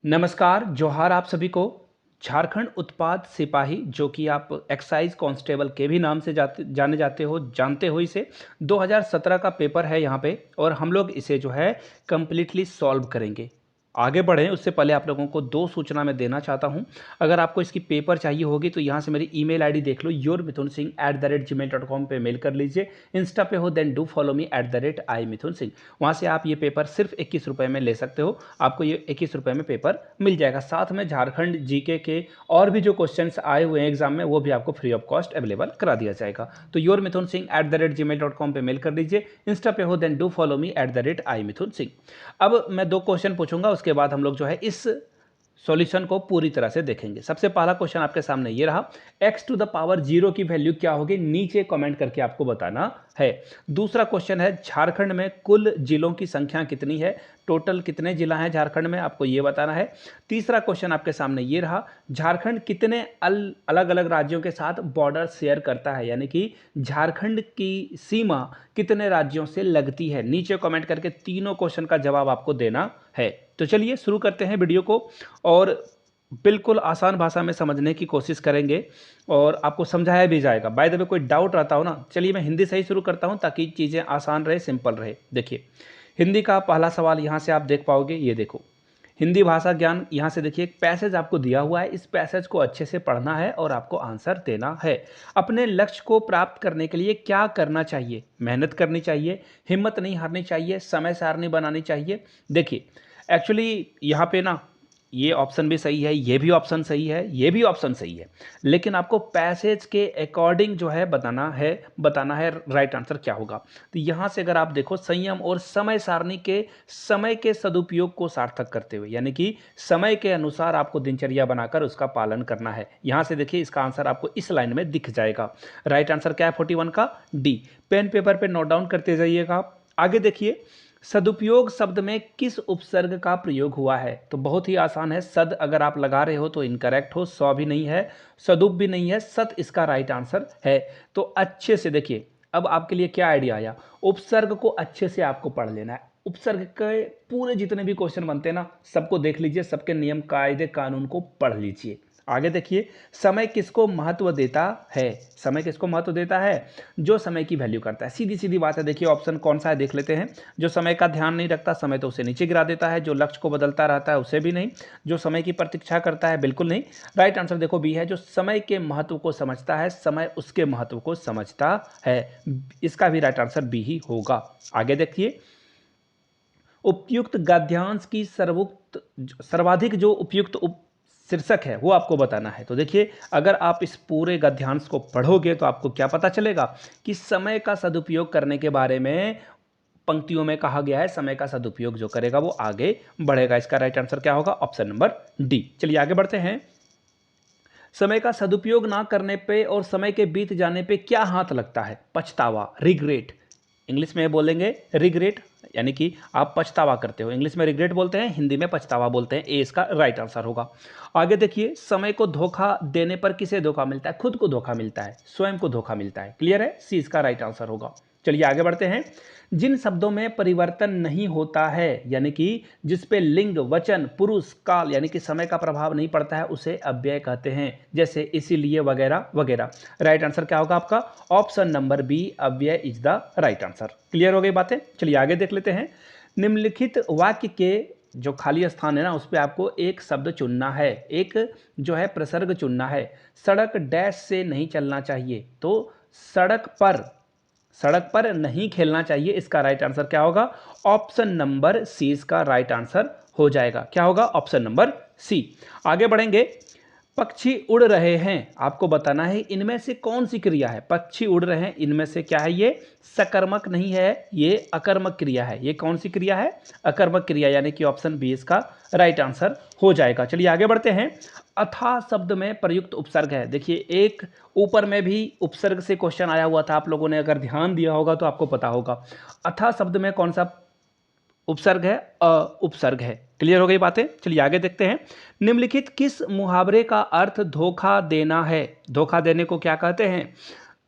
नमस्कार, जोहार आप सभी को। झारखंड उत्पाद सिपाही जो कि आप एक्साइज कांस्टेबल के भी नाम से जाने जाते हो, जानते हो इसे। 2017 का पेपर है यहाँ पे और हम लोग इसे जो है कंप्लीटली सॉल्व करेंगे। आगे बढ़ें उससे पहले आप लोगों को दो सूचना मैं देना चाहता हूँ। अगर आपको इसकी पेपर चाहिए होगी तो यहाँ से मेरी ईमेल आईडी देख लो, yourmithunsingh@gmail.com पे मेल कर लीजिए। इंस्टा पे हो then do follow me @iMithunSingh। वहाँ से आप ये पेपर सिर्फ 21 रुपये में ले सकते हो। आपको ये 21 रुपये में पेपर मिल जाएगा। साथ में झारखंड जीके के और भी जो क्वेश्चंस आए हुए हैं एग्जाम में वो भी आपको फ्री ऑफ कॉस्ट अवेलेबल करा दिया जाएगा। तो yourmithunsingh@gmail.com पे मेल कर दीजिए। इंस्टा पे हो then do follow me @iMithunSingh। अब मैं दो क्वेश्चन पूछूंगा, उसके बाद हम लोग जो है इस सॉल्यूशन को पूरी तरह से देखेंगे। सबसे पहला क्वेश्चन आपके सामने ये रहा, x टू द पावर 0 की वैल्यू क्या होगी, नीचे कमेंट करके आपको बताना है। दूसरा क्वेश्चन है, झारखंड में कुल जिलों की संख्या कितनी है, टोटल कितने जिला हैं झारखंड में, आपको ये बताना है। तीसरा क्वेश्चन आपके सामने ये रहा, झारखंड कितने अलग अलग राज्यों के साथ बॉर्डर शेयर करता है, यानी कि झारखंड की सीमा कितने राज्यों से लगती है। नीचे कमेंट करके तीनों क्वेश्चन का जवाब आपको देना है। तो चलिए शुरू करते हैं वीडियो को और बिल्कुल आसान भाषा में समझने की कोशिश करेंगे और आपको समझाया भी जाएगा। बाय द वे कोई डाउट रहता हो ना, चलिए मैं हिंदी से ही शुरू करता हूं ताकि चीज़ें आसान रहे, सिंपल रहे। देखिए हिंदी का पहला सवाल यहाँ से आप देख पाओगे, ये देखो हिंदी भाषा ज्ञान। यहाँ से देखिए एक पैसेज आपको दिया हुआ है, इस पैसेज को अच्छे से पढ़ना है और आपको आंसर देना है। अपने लक्ष्य को प्राप्त करने के लिए क्या करना चाहिए, मेहनत करनी चाहिए, हिम्मत नहीं हारनी चाहिए, समय सारणी बनानी चाहिए। देखिए एक्चुअली यहाँ पे ना ये ऑप्शन भी सही है, ये भी ऑप्शन सही है, ये भी ऑप्शन सही है, लेकिन आपको पैसेज के अकॉर्डिंग जो है बताना है राइट आंसर क्या होगा। तो यहाँ से अगर आप देखो, संयम और समय सारणी के समय के सदुपयोग को सार्थक करते हुए, यानी कि समय के अनुसार आपको दिनचर्या बनाकर उसका पालन करना है। यहाँ से देखिए इसका आंसर आपको इस लाइन में दिख जाएगा। राइट आंसर क्या है 41 का, डी। पेन पेपर पे नोट डाउन करते जाइएगा आप। आगे देखिए, सदुपयोग शब्द में किस उपसर्ग का प्रयोग हुआ है, तो बहुत ही आसान है। सद अगर आप लगा रहे हो तो इनकरेक्ट हो, सौ भी नहीं है, सदुप भी नहीं है, सत इसका राइट आंसर है। तो अच्छे से देखिए, अब आपके लिए क्या आइडिया आया, उपसर्ग को अच्छे से आपको पढ़ लेना है। उपसर्ग के पूरे जितने भी क्वेश्चन बनते हैं ना, सबको देख लीजिए, सबके नियम कायदे कानून को पढ़ लीजिए। आगे देखिए, समय किसको महत्व देता है, समय किसको महत्व देता है, जो समय की वैल्यू करता है। सीधी सीधी बात है। देखिए ऑप्शन कौन सा है देख लेते हैं। जो समय का ध्यान नहीं रखता, समय तो उसे नीचे गिरा देता है। जो लक्ष्य को बदलता रहता है उसे भी नहीं। जो समय की प्रतीक्षा करता है, बिल्कुल नहीं। राइट आंसर देखो बी है, जो समय के महत्व को समझता है, समय उसके महत्व को समझता है। इसका भी राइट आंसर बी ही होगा। आगे देखिए, उपयुक्त गद्यांश की सर्वाधिक जो उपयुक्त शीर्षक है वो आपको बताना है। तो देखिए अगर आप इस पूरे गद्यांश को पढ़ोगे तो आपको क्या पता चलेगा कि समय का सदुपयोग करने के बारे में पंक्तियों में कहा गया है। समय का सदुपयोग जो करेगा वो आगे बढ़ेगा। इसका राइट आंसर क्या होगा, ऑप्शन नंबर डी। चलिए आगे बढ़ते हैं। समय का सदुपयोग ना करने पे और समय के बीत जाने पे क्या हाथ लगता है, पछतावा, रिग्रेट। इंग्लिश में बोलेंगे रिग्रेट, यानी कि आप पछतावा करते हो। इंग्लिश में रिग्रेट बोलते हैं, हिंदी में पछतावा बोलते हैं। ए इसका राइट आंसर होगा। आगे देखिए, समय को धोखा देने पर किसे धोखा मिलता है, खुद को धोखा मिलता है, स्वयं को धोखा मिलता है। क्लियर है, सी इसका राइट आंसर होगा। चलिए आगे बढ़ते हैं। जिन शब्दों में परिवर्तन नहीं होता है, यानी कि जिस पे लिंग, वचन, पुरुष, काल यानी कि समय का प्रभाव नहीं पड़ता है, उसे अव्यय कहते हैं, जैसे इसीलिए वगैरह वगैरह। राइट आंसर क्या होगा आपका, ऑप्शन नंबर बी, अव्यय is the right answer. Clear हो गई बातें। चलिए आगे देख लेते हैं। निम्नलिखित वाक्य के जो खाली स्थान है ना, उस पर आपको एक शब्द चुनना है, एक जो है प्रसर्ग चुनना है। सड़क डैश से नहीं चलना चाहिए, तो सड़क पर नहीं खेलना चाहिए। इसका राइट आंसर क्या होगा, ऑप्शन नंबर सी इसका राइट आंसर हो जाएगा। क्या होगा, ऑप्शन नंबर सी। आगे बढ़ेंगे। पक्षी उड़ रहे हैं, आपको बताना है इनमें से कौन सी क्रिया है। पक्षी उड़ रहे हैं, इनमें से क्या है, ये सकर्मक नहीं है, ये अकर्मक क्रिया है। ये कौन सी क्रिया है, अकर्मक क्रिया, यानी कि ऑप्शन बी इसका राइट आंसर हो जाएगा। चलिए आगे बढ़ते हैं। अथा शब्द में प्रयुक्त उपसर्ग है। देखिए एक ऊपर में भी उपसर्ग से क्वेश्चन आया हुआ था, आप लोगों ने अगर ध्यान दिया होगा तो आपको पता होगा। अथा शब्द में कौन सा उपसर्ग है, उपसर्ग है। क्लियर हो गई बातें। चलिए आगे देखते हैं। निम्नलिखित किस मुहावरे का अर्थ धोखा देना है। धोखा देने को क्या कहते हैं,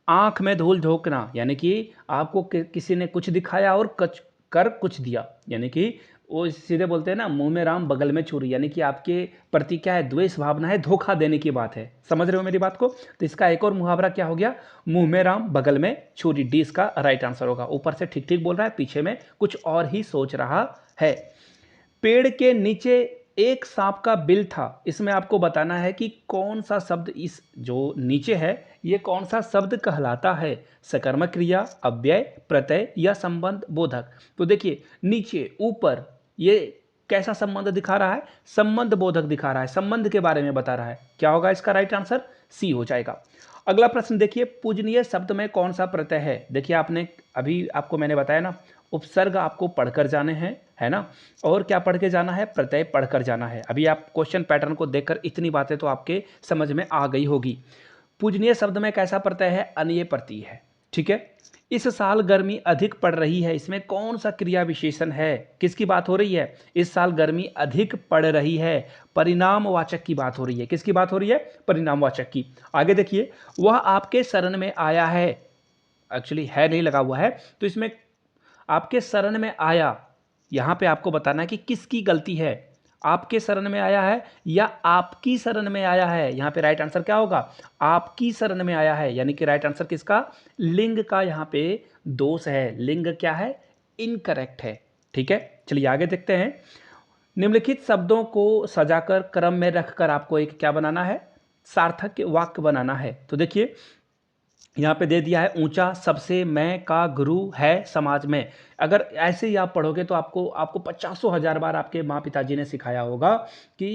आंख में धूल झोंकना, यानी कि आपको किसी ने कुछ दिखाया और कर कुछ दिया, यानी कि वो सीधे बोलते हैं ना, मुंह में राम बगल में छुरी, यानी कि आपके प्रति क्या है, द्वेष भावना है, धोखा देने की बात है। समझ रहे हो मेरी बात को? तो इसका एक और मुहावरा क्या हो गया, मुंह में राम बगल में छुरी। डी इसका राइट आंसर होगा। ऊपर से ठीक ठीक बोल रहा है, पीछे में कुछ और ही सोच रहा है। पेड़ के नीचे एक सांप का बिल था। इसमें आपको बताना है कि कौन सा शब्द इस जो नीचे है ये कौन सा शब्द कहलाता है। सकर्मक क्रिया, अव्यय, प्रत्यय या संबंध बोधक। तो देखिए नीचे ऊपर ये कैसा संबंध दिखा रहा है, संबंध बोधक दिखा रहा है, संबंध के बारे में बता रहा है। क्या होगा इसका राइट आंसर, सी हो जाएगा। अगला प्रश्न देखिए, पूजनीय शब्द में कौन सा प्रत्यय है। देखिए आपने अभी आपको मैंने बताया ना, उपसर्ग आपको पढ़कर जाने हैं, है ना, और क्या पढ़ के जाना है, प्रत्यय पढ़कर जाना है। अभी आप क्वेश्चन पैटर्न को देखकर इतनी बातें तो आपके समझ में आ गई होगी। पूजनीय शब्द में कैसा प्रत्यय है, अनीय प्रत्यय है। ठीक है। इस साल गर्मी अधिक पड़ रही है, इसमें कौन सा क्रिया विशेषण है, किसकी बात हो रही है, इस साल गर्मी अधिक पड़ रही है, परिणामवाचक की बात हो रही है। किसकी बात हो रही है, परिणामवाचक की। आगे देखिए, वह आपके शरण में आया है, एक्चुअली है नहीं लगा हुआ है, तो इसमें आपके शरण में आया, यहां पे आपको बताना है कि किसकी गलती है, आपके शरण में आया है या आपकी शरण में आया है। यहां पे राइट आंसर क्या होगा, आपकी शरण में आया है, यानी कि राइट आंसर किसका, लिंग का यहां पे दोष है, लिंग क्या है, इनकरेक्ट है। ठीक है, चलिए आगे देखते हैं। निम्नलिखित शब्दों को सजाकर क्रम में रखकर आपको एक क्या बनाना है, सार्थक वाक्य बनाना है। तो देखिए यहाँ पे दे दिया है, ऊंचा सबसे मैं का गुरु है समाज में। अगर ऐसे ही आप पढ़ोगे तो आपको आपको पचासों हजार बार आपके माँ पिताजी ने सिखाया होगा कि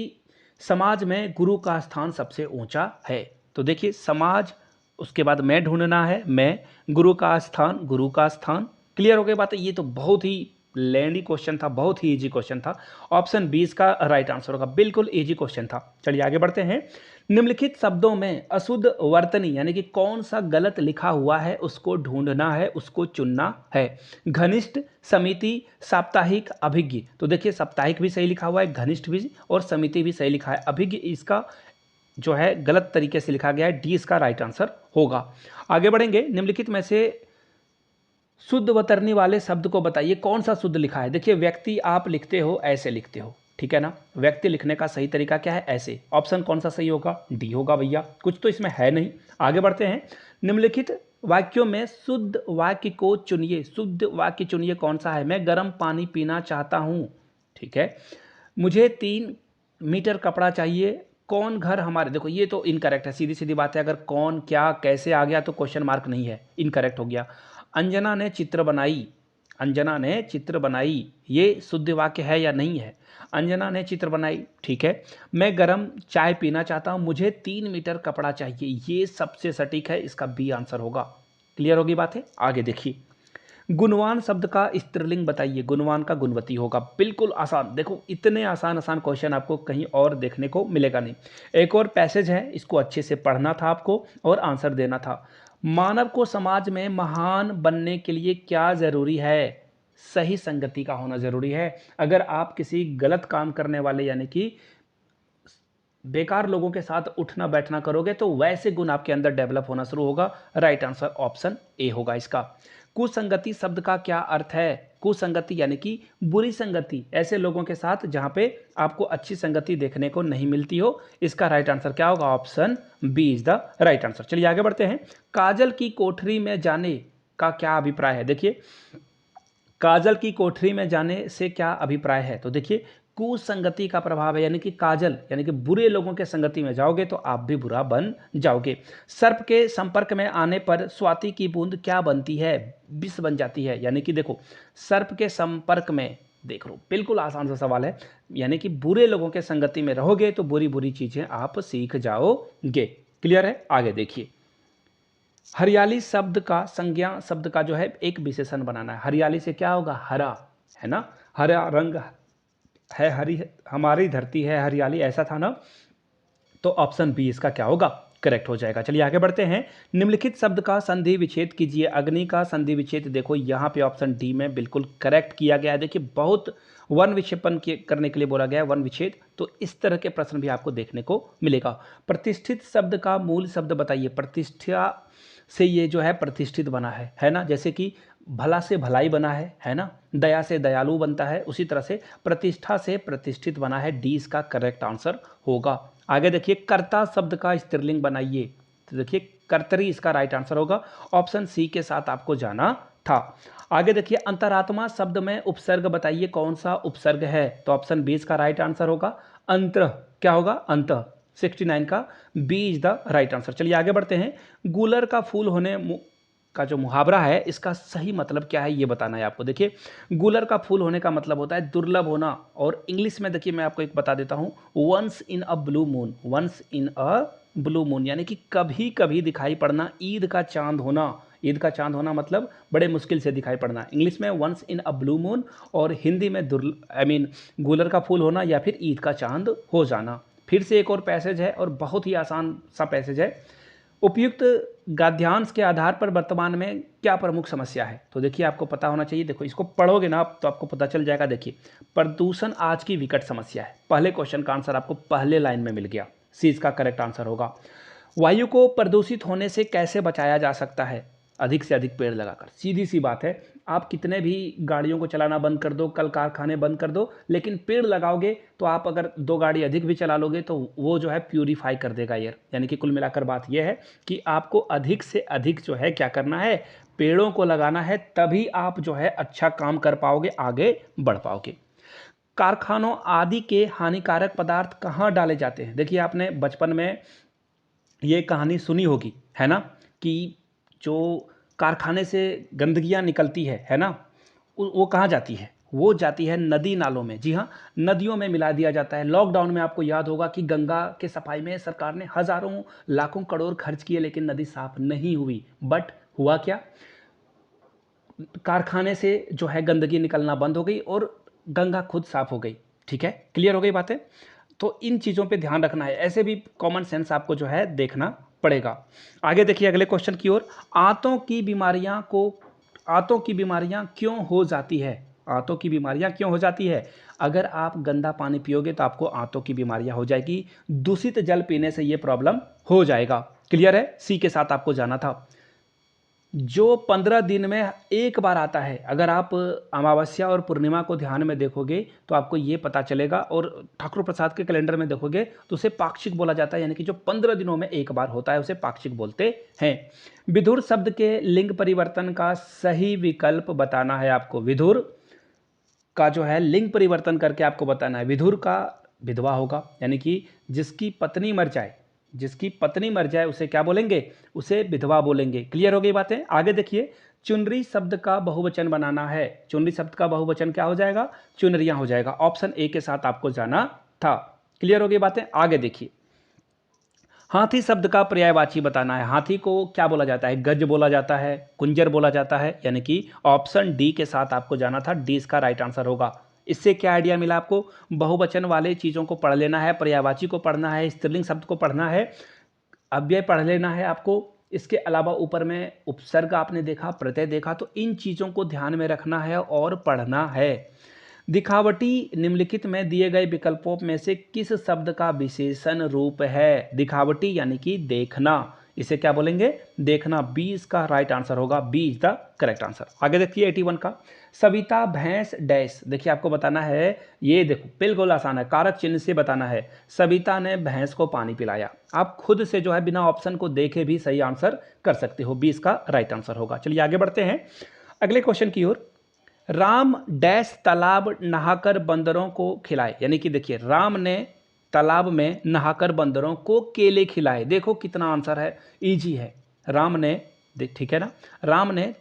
समाज में गुरु का स्थान सबसे ऊंचा है। तो देखिए समाज, उसके बाद मैं ढूंढना है, मैं, गुरु का स्थान, गुरु का स्थान। क्लियर हो गई बात है? ये तो बहुत ही लेंदी क्वेश्चन था, बहुत ही इजी क्वेश्चन था। ऑप्शन 20 का राइट आंसर होगा, बिल्कुल इजी क्वेश्चन था। चलिए आगे बढ़ते हैं। निम्नलिखित शब्दों में अशुद्ध वर्तनी यानी कि कौन सा गलत लिखा हुआ है उसको ढूंढना है, उसको चुनना है। घनिष्ठ, समिति, साप्ताहिक, अभिज्ञ। तो देखिए साप्ताहिक भी सही लिखा हुआ है, घनिष्ठ भी और समिति भी सही लिखा है, अभिज्ञ इसका जो है गलत तरीके से लिखा गया है, डी इसका राइट आंसर होगा। आगे बढ़ेंगे। निम्नलिखित में से शुद्ध वतरनी वाले शब्द को बताइए, कौन सा शुद्ध लिखा है। देखिए व्यक्ति आप लिखते हो ऐसे लिखते हो, ठीक है ना, व्यक्ति लिखने का सही तरीका क्या है, ऐसे। ऑप्शन कौन सा सही होगा, डी होगा भैया, कुछ तो इसमें है नहीं। आगे बढ़ते हैं। निम्नलिखित वाक्यों में शुद्ध वाक्य को चुनिए, शुद्ध वाक्य चुनिए कौन सा है। मैं गर्म पानी पीना चाहता हूँ, ठीक है। मुझे 3 मीटर कपड़ा चाहिए, कौन घर हमारे। देखो ये तो इनकरेक्ट है, सीधी सीधी बात है, अगर कौन क्या कैसे आ गया तो क्वेश्चन मार्क नहीं है, इनकरेक्ट हो गया। अंजना ने चित्र बनाई, अंजना ने चित्र बनाई, ये शुद्ध वाक्य है या नहीं है। अंजना ने चित्र बनाई, ठीक है। मैं गरम चाय पीना चाहता हूँ, मुझे 3 मीटर कपड़ा चाहिए, ये सबसे सटीक है, इसका बी आंसर होगा। क्लियर होगी बात है? आगे देखिए। गुणवान शब्द का स्त्रीलिंग बताइए, गुणवान का गुणवती होगा, बिल्कुल आसान। देखो इतने आसान आसान क्वेश्चन आपको कहीं और देखने को मिलेगा नहीं। एक और पैसेज है, इसको अच्छे से पढ़ना था आपको और आंसर देना था। मानव को समाज में महान बनने के लिए क्या जरूरी है, सही संगति का होना जरूरी है। अगर आप किसी गलत काम करने वाले यानी कि बेकार लोगों के साथ उठना बैठना करोगे तो वैसे गुण आपके अंदर डेवलप होना शुरू होगा। राइट आंसर ऑप्शन ए होगा इसका। कुसंगति शब्द का क्या अर्थ है। कुसंगति यानी कि बुरी संगति, ऐसे लोगों के साथ जहां पे आपको अच्छी संगति देखने को नहीं मिलती हो। इसका राइट आंसर क्या होगा, option B is the right answer. चलिए आगे बढ़ते हैं। काजल की कोठरी में जाने का क्या अभिप्राय है। देखिए काजल की कोठरी में जाने से क्या अभिप्राय है। तो देखिए कुसंगति का प्रभाव है, यानी कि काजल यानी कि बुरे लोगों के संगति में जाओगे तो आप भी बुरा बन जाओगे। सर्प के संपर्क में आने पर स्वाति की बूंद क्या बनती है, विष बन जाती है। यानी कि देखो सर्प के संपर्क में, देख लो बिल्कुल आसान सा सवाल है, यानी कि बुरे लोगों के संगति में रहोगे तो बुरी बुरी चीजें आप सीख जाओगे। क्लियर है? आगे देखिए। हरियाली शब्द का संज्ञा शब्द का जो है एक विशेषण बनाना है। हरियाली से क्या होगा, हरा, है ना, हरा रंग है, हरी हमारी धरती है हरियाली, ऐसा था ना। तो ऑप्शन बी इसका क्या होगा, करेक्ट हो जाएगा। चलिए आगे बढ़ते हैं। निम्नलिखित शब्द का संधि विच्छेद कीजिए। अग्नि का संधि विच्छेद देखो यहाँ पे ऑप्शन डी में बिल्कुल करेक्ट किया गया है। देखिए बहुत वन विक्षेपण करने के लिए बोला गया है, वन विच्छेद। तो इस तरह के प्रश्न भी आपको देखने को मिलेगा। प्रतिष्ठित शब्द का मूल शब्द बताइए। प्रतिष्ठा से ये जो है प्रतिष्ठित बना है ना। जैसे कि भला से भलाई बना है ना, दया से दयालु बनता है, उसी तरह से प्रतिष्ठा से प्रतिष्ठित बना है। डी इसका करेक्ट आंसर होगा। आगे देखिए, कर्ता शब्द का स्त्रीलिंग बनाइए, तो देखिए कर्तरी इसका राइट आंसर होगा। ऑप्शन सी के साथ आपको जाना था। आगे देखिए, अंतरात्मा शब्द में उपसर्ग बताइए, कौन सा उपसर्ग है, तो ऑप्शन बी इसका राइट आंसर होगा। अंतर क्या होगा, अंत। 69 का B is the right answer. चलिए आगे बढ़ते हैं। गूलर का फूल होने का जो मुहावरा है, इसका सही मतलब क्या है ये बताना है आपको। देखिए, गूलर का फूल होने का मतलब होता है दुर्लभ होना, और इंग्लिश में देखिए मैं आपको एक बता देता हूँ, once in a blue moon, once in a blue moon यानी कि कभी कभी दिखाई पड़ना, ईद का चांद होना। ईद का चांद होना मतलब बड़े मुश्किल से दिखाई पड़ना। इंग्लिश में once in a blue moon, और हिंदी में गूलर का फूल होना या फिर ईद का चांद हो जाना। फिर से एक और पैसेज है, और बहुत ही आसान सा पैसेज है। उपयुक्त गद्यांश के आधार पर वर्तमान में क्या प्रमुख समस्या है, तो देखिए आपको पता होना चाहिए। देखो इसको पढ़ोगे ना आप तो आपको पता चल जाएगा। देखिए, प्रदूषण आज की विकट समस्या है। पहले क्वेश्चन का आंसर आपको पहले लाइन में मिल गया, सी इसका करेक्ट आंसर होगा। वायु को प्रदूषित होने से कैसे बचाया जा सकता है, अधिक से अधिक पेड़ लगाकर। सीधी सी बात है, आप कितने भी गाड़ियों को चलाना बंद कर दो, कल कारखाने बंद कर दो, लेकिन पेड़ लगाओगे तो आप अगर 2 गाड़ी अधिक भी चला लोगे तो वो जो है प्यूरीफाई कर देगा एयर। यानी कि कुल मिलाकर बात यह है कि आपको अधिक से अधिक जो है क्या करना है, पेड़ों को लगाना है, तभी आप जो है अच्छा काम कर पाओगे, आगे बढ़ पाओगे। कारखानों आदि के हानिकारक पदार्थ कहाँ डाले जाते हैं, देखिए आपने बचपन में ये कहानी सुनी होगी, है ना, कि जो कारखाने से गंदगियाँ निकलती है ना, वो कहाँ जाती है, वो जाती है नदी नालों में। जी हाँ, नदियों में मिला दिया जाता है। लॉकडाउन में आपको याद होगा कि गंगा के सफाई में सरकार ने हजारों लाखों करोड़ खर्च किए, लेकिन नदी साफ नहीं हुई। बट हुआ क्या, कारखाने से जो है गंदगी निकलना बंद हो गई और गंगा खुद साफ हो गई। ठीक है, क्लियर हो गई बातें। तो इन चीज़ों पे ध्यान रखना है, ऐसे भी कॉमन सेंस आपको जो है देखना पड़ेगा। आगे देखिए अगले क्वेश्चन की ओर। आंतों की बीमारियां क्यों हो जाती है, आंतों की बीमारियां क्यों हो जाती है। अगर आप गंदा पानी पियोगे तो आपको आंतों की बीमारियां हो जाएगी, दूषित जल पीने से ये प्रॉब्लम हो जाएगा। क्लियर है, सी के साथ आपको जाना था। जो 15 दिन में एक बार आता है, अगर आप अमावस्या और पूर्णिमा को ध्यान में देखोगे तो आपको ये पता चलेगा, और ठाकुर प्रसाद के कैलेंडर में देखोगे तो उसे पाक्षिक बोला जाता है, यानी कि जो 15 दिनों में एक बार होता है उसे पाक्षिक बोलते हैं। विधुर शब्द के लिंग परिवर्तन का सही विकल्प बताना है आपको। विधुर का जो है लिंग परिवर्तन करके आपको बताना है। विधुर का विधवा होगा, यानी कि जिसकी पत्नी मर जाए, जिसकी पत्नी मर जाए उसे क्या बोलेंगे, उसे विधवा बोलेंगे। क्लियर हो गई बातें। आगे देखिए, चुनरी शब्द का बहुवचन बनाना है। चुनरी शब्द का बहुवचन क्या हो जाएगा, चुनरियां हो जाएगा। ऑप्शन ए के साथ आपको जाना था। क्लियर हो गई बातें। आगे देखिए, हाथी शब्द का पर्यायवाची बताना है। हाथी को क्या बोला जाता है, गज बोला जाता है, कुंजर बोला जाता है, यानी कि ऑप्शन डी के साथ आपको जाना था। डी इसका राइट आंसर होगा। इससे क्या आइडिया मिला आपको, बहुवचन वाले चीज़ों को पढ़ लेना है, पर्यायवाची को पढ़ना है, स्त्रीलिंग शब्द को पढ़ना है, अव्यय पढ़ लेना है आपको। इसके अलावा ऊपर में उपसर्ग आपने देखा, प्रत्यय देखा, तो इन चीज़ों को ध्यान में रखना है और पढ़ना है। दिखावटी निम्नलिखित में दिए गए विकल्पों में से किस शब्द का विशेषण रूप है। दिखावटी यानी कि देखना, इसे क्या बोलेंगे, देखना। बी इसका राइट आंसर होगा। B is the correct answer. आगे देखिए 81 का। सविता भैंस डैश, देखिए आपको बताना है, ये देखो बिल्कुल आसान है, कारक चिन्ह से बताना है। सविता ने भैंस को पानी पिलाया। आप खुद से जो है बिना ऑप्शन को देखे भी सही आंसर कर सकते हो। बी इसका राइट आंसर होगा। चलिए आगे बढ़ते हैं अगले क्वेश्चन की ओर। राम डैश तालाब नहाकर बंदरों को खिलाए, यानी कि देखिए राम ने तालाब में नहाकर बंदरों को केले खिलाए। देखो कितना आंसर है, इजी है। राम ने, ठीक है ना, राम ने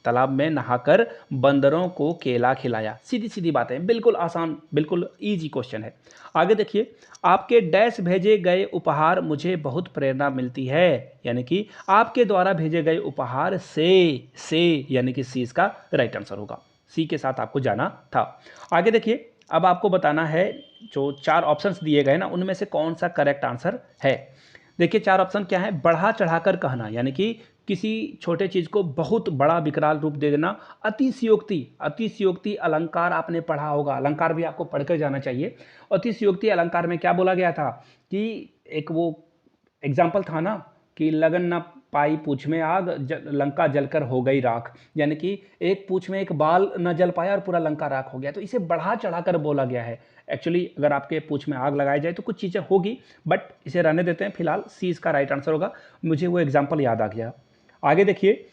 तालाब में नहाकर बंदरों को केला खिलाया। सीधी सीधी बातें, बिल्कुल आसान, बिल्कुल इजी क्वेश्चन है। आगे देखिए, आपके डैश भेजे गए उपहार मुझे बहुत प्रेरणा मिलती है, यानी कि आपके द्वारा भेजे गए उपहार से यानी कि सी इसका राइट आंसर होगा। सी के साथ आपको जाना था। आगे देखिए, अब आपको बताना है जो 4 ऑप्शंस दिए गए ना, उनमें से कौन सा करेक्ट आंसर है। देखिए 4 ऑप्शन क्या है, बढ़ा चढ़ाकर कहना, यानी कि किसी छोटे चीज को बहुत बड़ा विकराल रूप दे देना। अतिशयोक्ति अलंकार आपने पढ़ा होगा, अलंकार भी आपको पढ़कर जाना चाहिए। अतिशयोक्ति अलंकार में क्या बोला गया था कि एक वो एग्जाम्पल था ना कि लगन ना पाई पूछ में आग, लंका जलकर हो गई राख, यानी कि एक पूछ में एक बाल न जल पाया और पूरा लंका राख हो गया। तो इसे बढ़ा चढ़ाकर बोला गया है। एक्चुअली अगर आपके पूछ में आग लगाई जाए तो कुछ चीज़ें होगी, बट इसे रहने देते हैं, फिलहाल सी इसका राइट आंसर होगा। मुझे वो एग्जाम्पल याद आ गया। आगे देखिए,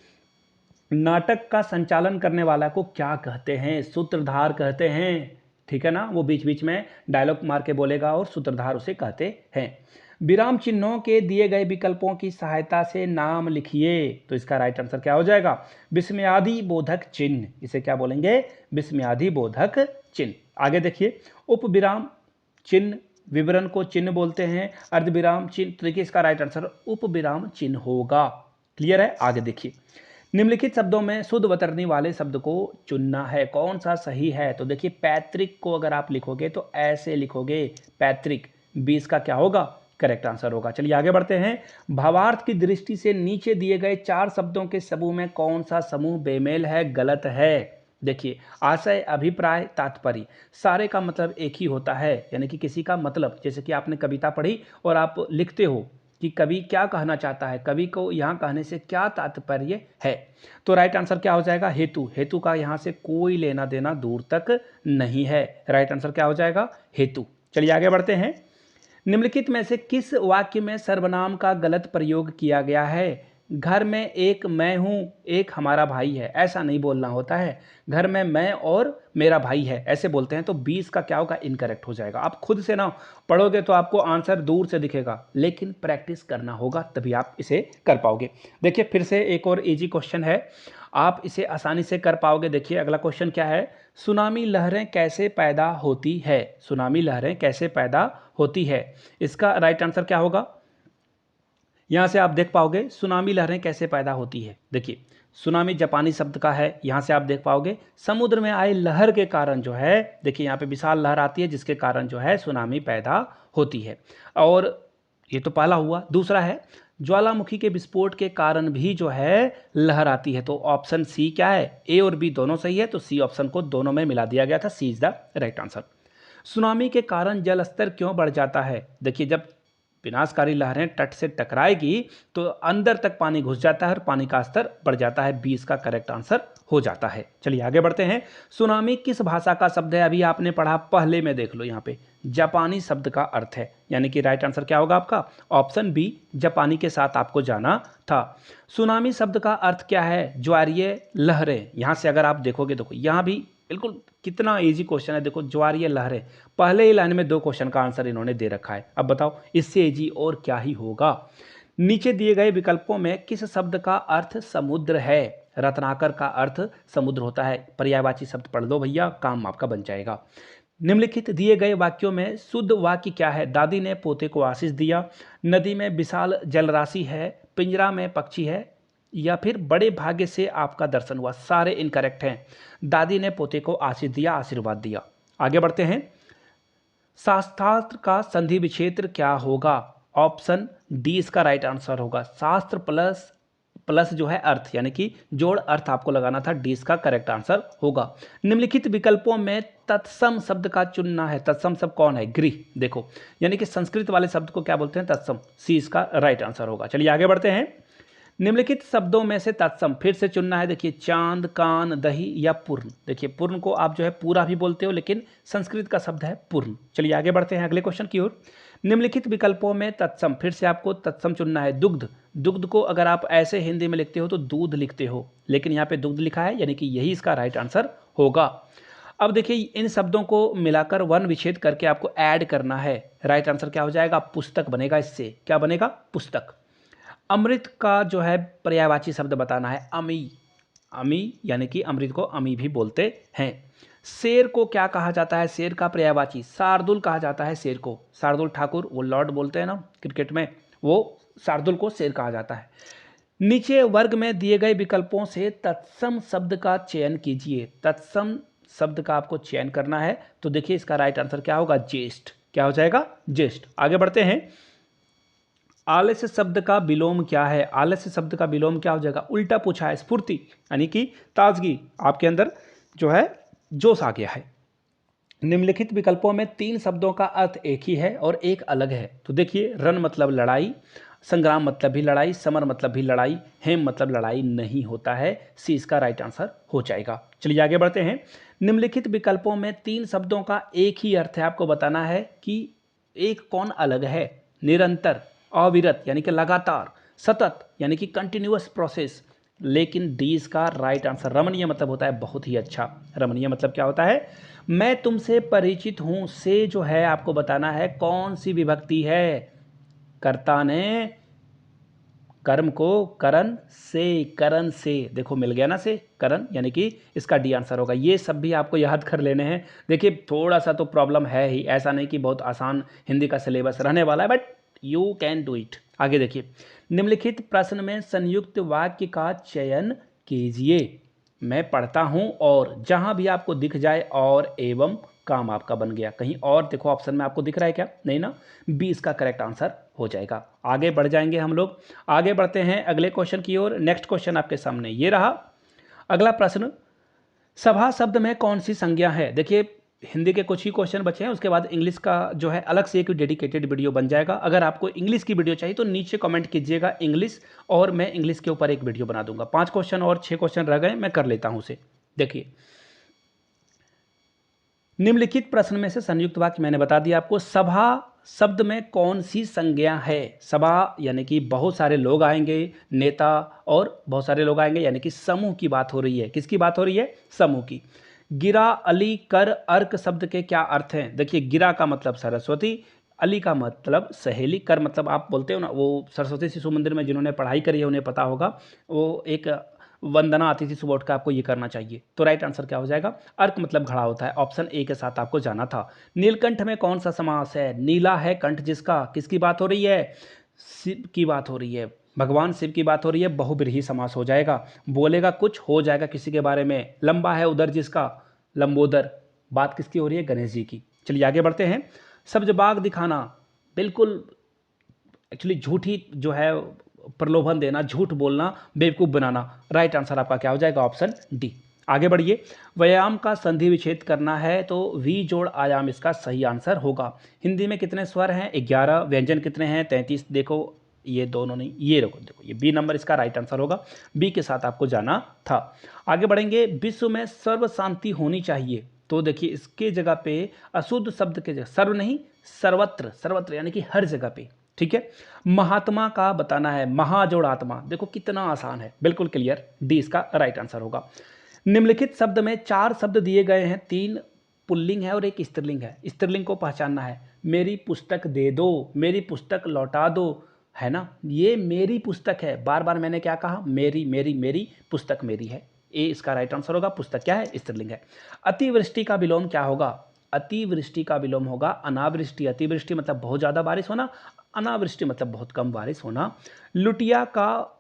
नाटक का संचालन करने वाला को क्या कहते हैं? सूत्रधार कहते हैं, ठीक है ना। वो बीच बीच में डायलॉग मार के बोलेगा और सूत्रधार उसे कहते हैं। विराम चिन्हों के दिए गए विकल्पों की सहायता से नाम लिखिए। तो इसका राइट आंसर क्या हो जाएगा? विस्मयादि बोधक चिन्ह। इसे क्या बोलेंगे? विस्मयादि बोधक चिन्ह। आगे देखिए, उपविराम चिन्ह, विवरण को चिन्ह बोलते हैं, अर्धविराम चिन्ह। तो देखिए इसका राइट आंसर उपविराम चिन्ह होगा। क्लियर है? आगे देखिए, निम्नलिखित शब्दों में शुद्ध वतरनी वाले शब्द को चुनना है, कौन सा सही है? तो देखिए, पैतृक को अगर आप लिखोगे तो ऐसे लिखोगे, पैतृक। 20 का क्या होगा? करेक्ट आंसर होगा। चलिए आगे बढ़ते हैं। भावार्थ की दृष्टि से नीचे दिए गए 4 शब्दों के समूह में कौन सा समूह बेमेल है, गलत है? देखिए, आशय, अभिप्राय, तात्पर्य, सारे का मतलब एक ही होता है। यानी कि किसी का मतलब, जैसे कि आपने कविता पढ़ी और आप लिखते हो कि कवि क्या कहना चाहता है, कवि को यहाँ कहने से क्या तात्पर्य है। तो राइट आंसर क्या हो जाएगा? हेतु। हेतु का यहाँ से कोई लेना देना दूर तक नहीं है। राइट आंसर क्या हो जाएगा? हेतु। चलिए आगे बढ़ते हैं। निम्नलिखित में से किस वाक्य में सर्वनाम का गलत प्रयोग किया गया है? घर में एक मैं हूँ, एक हमारा भाई है, ऐसा नहीं बोलना होता है। घर में मैं और मेरा भाई है ऐसे बोलते हैं। तो 20 का क्या होगा? इनकरेक्ट हो जाएगा। आप खुद से ना पढ़ोगे तो आपको आंसर दूर से दिखेगा, लेकिन प्रैक्टिस करना होगा तभी आप इसे कर पाओगे। देखिए फिर से एक और इजी क्वेश्चन है, आप इसे आसानी से कर पाओगे। देखिए अगला क्वेश्चन क्या है? सुनामी लहरें कैसे पैदा होती है? सुनामी लहरें कैसे पैदा होती है? इसका राइट आंसर क्या होगा? यहां से आप देख पाओगे सुनामी लहरें कैसे पैदा होती है। देखिए, सुनामी जापानी शब्द का है। यहां से आप देख पाओगे समुद्र में आए लहर के कारण जो है, देखिए यहां पे विशाल लहर आती है जिसके कारण जो है सुनामी पैदा होती है। और ये तो पहला हुआ। दूसरा है ज्वालामुखी के विस्फोट के कारण भी जो है लहर आती है। तो ऑप्शन सी क्या है? ए और बी दोनों सही है, तो सी ऑप्शन को दोनों में मिला दिया गया था। C is the right answer. Tsunami के कारण जल स्तर क्यों बढ़ जाता है? देखिए, जब विनाशकारी लहरें तट से टकराएगी तो अंदर तक पानी घुस जाता है और पानी का स्तर बढ़ जाता है। 20 का करेक्ट आंसर हो जाता है। चलिए आगे बढ़ते हैं। सुनामी किस भाषा का शब्द है? अभी आपने पढ़ा, पहले में देख लो, यहाँ पे जापानी शब्द का अर्थ है। यानी कि राइट आंसर क्या होगा आपका? ऑप्शन बी, जापानी के साथ आपको जाना था। सुनामी शब्द का अर्थ क्या है? ज्वारीय लहरें। यहां से अगर आप देखोगे, देखो यहां भी बिल्कुल कितना इजी क्वेश्चन है। देखो, ज्वारीय लहरें, पहले ही लाइन में 2 क्वेश्चन का आंसर इन्होंने दे रखा है। अब बताओ इससे इजी और क्या ही होगा। नीचे दिए गए विकल्पों में किस शब्द का अर्थ समुद्र है? रत्नाकर का अर्थ समुद्र होता है। पर्यायवाची शब्द पढ़ लो भैया, काम आपका बन जाएगा। निम्नलिखित दिए गए वाक्यों में शुद्ध वाक्य क्या है? दादी ने पोते को आशीष दिया, नदी में विशाल जलराशि है, पिंजरा में पक्षी है, या फिर बड़े भाग्य से आपका दर्शन हुआ। सारे इनकरेक्ट हैं। दादी ने पोते को आशीष दिया, आशीर्वाद दिया। आगे बढ़ते हैं। शास्त्रार्थ का संधि विच्छेद क्या होगा? ऑप्शन डी इसका राइट आंसर होगा। शास्त्र प्लस प्लस जो है अर्थ, यानी कि जोड़ अर्थ आपको लगाना था। डी इसका करेक्ट आंसर होगा। निम्नलिखित विकल्पों में तत्सम शब्द का चुनना है। तत्सम शब्द कौन है? गृह। देखो, यानी कि संस्कृत वाले शब्द को क्या बोलते हैं? तत्सम। सी इसका राइट आंसर होगा। चलिए आगे बढ़ते हैं। निम्नलिखित शब्दों में से तत्सम फिर से चुनना है। देखिए, चांद, कान, दही या पूर्ण। देखिए, पूर्ण को आप जो है पूरा भी बोलते हो, लेकिन संस्कृत का शब्द है पूर्ण। चलिए आगे बढ़ते हैं अगले क्वेश्चन की ओर। निम्नलिखित विकल्पों में तत्सम, फिर से आपको तत्सम चुनना है। दुग्ध। दुग्ध को अगर आप ऐसे हिंदी में लिखते हो तो दूध लिखते हो, लेकिन यहाँ पे दुग्ध लिखा है, यानी कि यही इसका राइट आंसर होगा। अब देखिए, इन शब्दों को मिलाकर वर्ण विच्छेद करके आपको ऐड करना है। राइट आंसर क्या हो जाएगा? पुस्तक बनेगा। इससे क्या बनेगा? पुस्तक। अमृत का जो है पर्यायवाची शब्द बताना है। अमी। अमी यानी कि अमृत को अमी भी बोलते हैं। शेर को क्या कहा जाता है? शेर का पर्यायवाची शार्दुल कहा जाता है। शेर को शार्दुल ठाकुर, वो लॉर्ड बोलते हैं ना क्रिकेट में, वो शार्दुल को शेर कहा जाता है। नीचे वर्ग में दिए गए विकल्पों से तत्सम शब्द का चयन कीजिए। तत्सम शब्द का आपको चयन करना है। तो देखिए इसका राइट आंसर क्या होगा? ज्येष्ठ। क्या हो जाएगा? ज्येष्ठ। आगे बढ़ते हैं। आलस्य शब्द का विलोम क्या है? आलस्य शब्द का विलोम क्या हो जाएगा? उल्टा पूछा है। स्फूर्ति, यानी कि ताजगी, आपके अंदर जो है जोश आ गया है। निम्नलिखित विकल्पों में 3 शब्दों का अर्थ एक ही है और एक अलग है। तो देखिए, रन मतलब लड़ाई, संग्राम मतलब भी लड़ाई, समर मतलब भी लड़ाई, हेम मतलब लड़ाई नहीं होता है। सी इसका राइट आंसर हो जाएगा। चलिए आगे बढ़ते हैं। निम्नलिखित विकल्पों में 3 शब्दों का एक ही अर्थ है, आपको बताना है कि एक कौन अलग है। निरंतर, अविरत यानी कि लगातार, सतत यानी कि कंटिन्यूअस प्रोसेस। लेकिन डी इसका राइट आंसर। रमणीय मतलब होता है बहुत ही अच्छा। रमणीय मतलब क्या होता है? मैं तुमसे परिचित हूं से जो है आपको बताना है कौन सी विभक्ति है। कर्ता ने कर्म को करण से देखो मिल गया ना, से करण, यानी कि इसका डी आंसर होगा। ये सब भी आपको याद कर लेने हैं। देखिए थोड़ा सा तो प्रॉब्लम है ही, ऐसा नहीं कि बहुत आसान हिंदी का सिलेबस रहने वाला है, but you can do it. आगे देखिए, निम्नलिखित प्रश्न में संयुक्त वाक्य का चयन कीजिए। मैं पढ़ता हूं और जहां भी आपको दिख जाए और एवं काम आपका बन गया। कहीं और देखो ऑप्शन में आपको दिख रहा है क्या? नहीं ना, बी इसका करेक्ट आंसर हो जाएगा। आगे बढ़ जाएंगे हम लोग। आगे बढ़ते हैं अगले क्वेश्चन की ओर। नेक्स्ट क्वेश्चन आपके सामने ये रहा। अगला प्रश्न, सभा शब्द में कौन सी संज्ञा है? देखिए हिंदी के कुछ ही क्वेश्चन बचे हैं, उसके बाद इंग्लिश का जो है अलग से एक डेडिकेटेड वीडियो बन जाएगा। अगर आपको इंग्लिश की वीडियो चाहिए तो नीचे कमेंट कीजिएगा इंग्लिश, और मैं इंग्लिश के ऊपर एक वीडियो बना दूंगा। 5 क्वेश्चन और 6 क्वेश्चन रह गए, मैं कर लेता हूं उसे। देखिए, निम्नलिखित प्रश्न में से संयुक्त वाक्य मैंने बता दिया आपको। सभा शब्द में कौन सी संज्ञा है? सभा यानी कि बहुत सारे लोग आएंगे, नेता और बहुत सारे लोग आएंगे, यानी कि समूह की बात हो रही है। किसकी बात हो रही है? समूह की। गिरा, अली, कर, अर्क शब्द के क्या अर्थ हैं? देखिए गिरा का मतलब सरस्वती, अली का मतलब सहेली, कर मतलब आप बोलते हो ना, वो सरस्वती शिशु मंदिर में जिन्होंने पढ़ाई करी है उन्हें पता होगा, वो एक वंदना आती थी सुबह उठ कर, आपको ये करना चाहिए। तो राइट आंसर क्या हो जाएगा? अर्क मतलब घड़ा होता है। ऑप्शन ए के साथ आपको जाना था। नीलकंठ में कौन सा समास है? नीला है कंठ जिसका, किसकी बात हो रही है? शिव की बात हो रही है, भगवान शिव की बात हो रही है। बहुब्रीहि समास हो जाएगा। बोलेगा कुछ हो जाएगा किसी के बारे में। लंबा है उधर जिसका, लंबोदर। बात किसकी हो रही है? गणेश जी की। चलिए आगे बढ़ते हैं। सब्ज बाग दिखाना, बिल्कुल एक्चुअली झूठी जो है प्रलोभन देना, झूठ बोलना, बेवकूफ़ बनाना। राइट आंसर आपका क्या हो जाएगा? Option D. आगे बढ़िए। व्यायाम का संधि विच्छेद करना है तो वी जोड़ आयाम इसका सही आंसर होगा। हिंदी में कितने स्वर हैं? 11। व्यंजन कितने हैं? 33। देखो ये दोनों नहीं, ये देखो ये बी नंबर इसका राइट आंसर होगा। बी के साथ आपको जाना था। आगे बढ़ेंगे। विश्व में सर्व शांति होनी चाहिए, तो देखिए इसके जगह पे अशुद्ध शब्द के जगह सर्व नहीं, सर्वत्र, सर्वत्र यानी कि हर जगह पे। ठीक है। महात्मा का बताना है, महाजोड़ आत्मा। देखो कितना आसान है, बिल्कुल क्लियर। डी इसका राइट आंसर होगा। निम्नलिखित शब्द में 4 शब्द दिए गए हैं, 3 पुल्लिंग है और एक स्त्रीलिंग है। स्त्रीलिंग को पहचानना है। मेरी पुस्तक दे दो, मेरी पुस्तक लौटा दो, है ना। ये मेरी पुस्तक है, बार बार मैंने क्या कहा? मेरी मेरी मेरी पुस्तक मेरी है। ए इसका राइट आंसर होगा। पुस्तक क्या है? स्त्रीलिंग है। अतिवृष्टि का विलोम क्या होगा? अतिवृष्टि का विलोम होगा अनावृष्टि। अतिवृष्टि मतलब बहुत ज़्यादा बारिश होना, अनावृष्टि मतलब बहुत कम बारिश होना। लुटिया का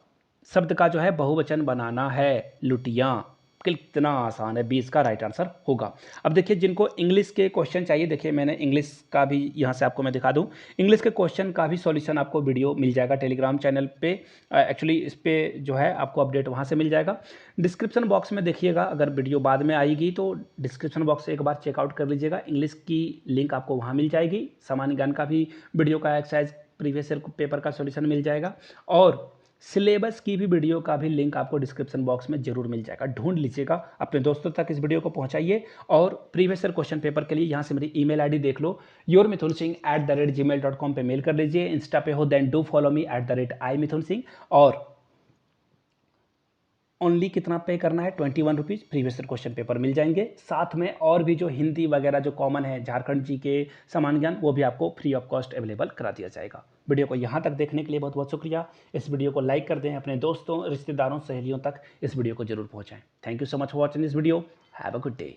शब्द का जो है बहुवचन बनाना है, लुटियाँ। कितना आसान है, 20 का राइट आंसर होगा। अब देखिए जिनको इंग्लिश के क्वेश्चन चाहिए, देखिए मैंने इंग्लिश का भी यहाँ से आपको मैं दिखा दूँ। इंग्लिश के क्वेश्चन का भी सॉल्यूशन आपको वीडियो मिल जाएगा टेलीग्राम चैनल पे। एक्चुअली इस पे जो है आपको अपडेट वहाँ से मिल जाएगा। डिस्क्रिप्शन बॉक्स में देखिएगा, अगर वीडियो बाद में आएगी तो डिस्क्रिप्शन बॉक्स से एक बार चेकआउट कर लीजिएगा। इंग्लिश की लिंक आपको वहाँ मिल जाएगी। सामान्य ज्ञान का भी वीडियो का एक्सरसाइज प्रीवियस ईयर पेपर का सॉल्यूशन मिल जाएगा, और सिलेबस की भी वीडियो का भी लिंक आपको डिस्क्रिप्शन बॉक्स में जरूर मिल जाएगा। ढूंढ लीजिएगा, अपने दोस्तों तक इस वीडियो को पहुंचाइए। और प्रीवियस ईयर क्वेश्चन पेपर के लिए यहाँ से मेरी ईमेल आईडी देख लो, yourmithunsingh@gmail.com पे मेल कर लीजिए। इंस्टा पे हो then do follow me @iMithunSingh। और ओनली कितना पे करना है? 21 rupees. Previous year question paper मिल जाएंगे, साथ में और भी जो हिंदी वगैरह जो कॉमन है, झारखंड जी के सामान्य ज्ञान, वो भी आपको फ्री ऑफ कॉस्ट अवेलेबल करा दिया जाएगा। वीडियो को यहाँ तक देखने के लिए बहुत बहुत शुक्रिया। इस वीडियो को लाइक कर दें, अपने दोस्तों, रिश्तेदारों, सहेलियों तक इस वीडियो को जरूर पहुँचाएं। Thank you so much for watching this video. Have a good day.